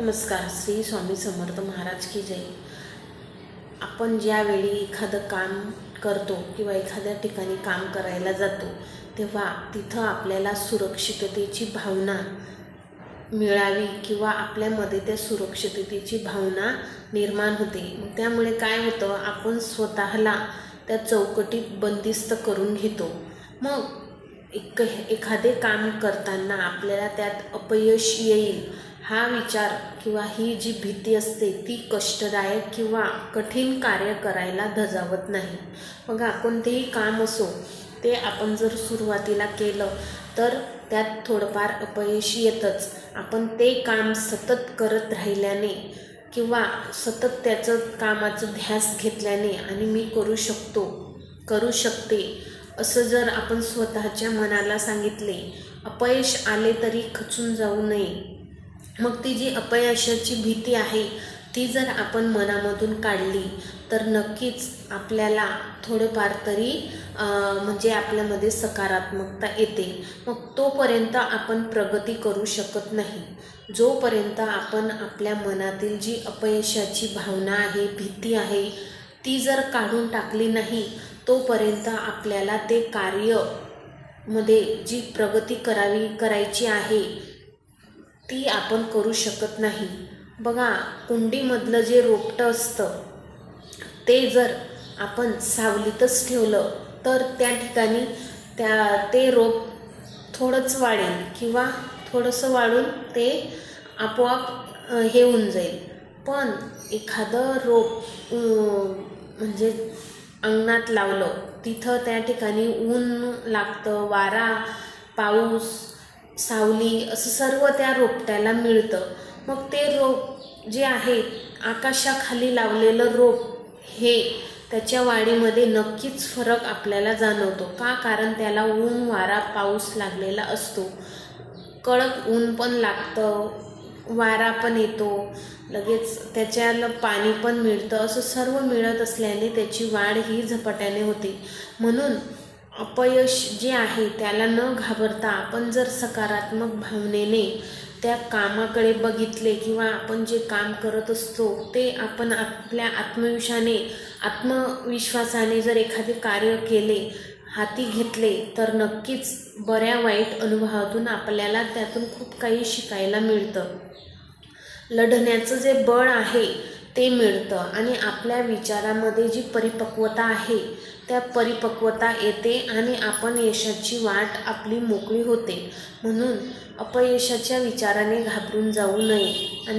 नमस्कार. श्री स्वामी समर्थ महाराज की जय. आपण ज्यावेळी एखादं काम करतो किंवा एखाद्या ठिकाणी काम करायला जातो तेव्हा तिथं आपल्याला सुरक्षिततेची भावना मिळावी किंवा आपल्यामध्ये त्या सुरक्षिततेची भावना निर्माण होते. त्यामुळे काय होतं, आपण स्वतःला त्या चौकटीत बंदिस्त करून घेतो. मग एखादे काम करताना आपल्याला त्यात अपयश येईल हा विचार किंवा ही जी भीती असते ती कष्टदायक किंवा कठीण कार्य करायला धजावत नाही. मग कोणतेही काम असो ते आपण जर सुरुवातीला केलं तर त्यात थोडंफार अपयश येतच. आपण ते काम सतत करत राहिल्याने किंवा सतत त्याचं कामाचं ध्यास घेतल्याने आणि मी करू शकतो, करू शकते असं जर आपण स्वतःच्या मनाला सांगितले, अपयश आले तरी खचून जाऊ नये. मग ती जी अपयशाची भीती आहे ती जर आपण मनामधून काढली तर नक्कीच आपल्याला थोडेफार तरी म्हणजे आपल्यामध्ये सकारात्मकता येते. मग तोपर्यंत आपण प्रगती करू शकत नाही. जोपर्यंत आपण आपल्या मनातील जी अपयशाची भावना आहे, भीती आहे ती जर काढून टाकली नाही तोपर्यंत आपल्याला ते कार्यमध्ये जी प्रगती करायची आहे ती आपण करू शकत नाही. बघा, कुंडीमधलं जे रोपटं असतं ते जर आपण सावलीतच ठेवलं तर त्या ठिकाणी ते रोप थोडंच वाढेल किंवा थोडंसं वाढून ते आपोआप हे होऊन जाईल. पण एखादं रोप म्हणजे अंगणात लावलं, तिथं त्या ठिकाणी ऊन लागतं, वारा, पाऊस, सावली असं सर्व त्या रोपट्याला मिळतं. मग ते रोप जे आहे आकाशाखाली लावलेलं रोप हे त्याच्या वाढीमध्ये नक्कीच फरक आपल्याला जाणवतो. का? कारण त्याला ऊन, वारा, पाऊस लागलेला असतो. कडक ऊन पण लागतं, वारा पण येतो, लगेच त्याच्याला पाणी पण मिळतं. असं सर्व मिळत असल्याने त्याची वाढ ही झपाट्याने होते. म्हणून अपयश जे आहे त्याला न घाबरता आपण जर सकारात्मक भावनेने त्या कामाकडे बघितले किंवा आपण जे काम करत असतो ते आपण आपल्या आत्मविश्वासाने जर एखादे कार्य केले, हाती घेतले तर नक्कीच बऱ्या वाईट अनुभवातून आपल्याला त्यातून खूप काही शिकायला मिळतं. लढण्याचं जे बळ आहे ते मिळतं आणि आपल्या विचारामध्ये जी परिपक्वता आहे त्या परिपक्वता येते आणि आपण यशाची वाट आपली मोकळी होते. म्हणून अपयशाच्या विचाराने घाबरून जाऊ नये आणि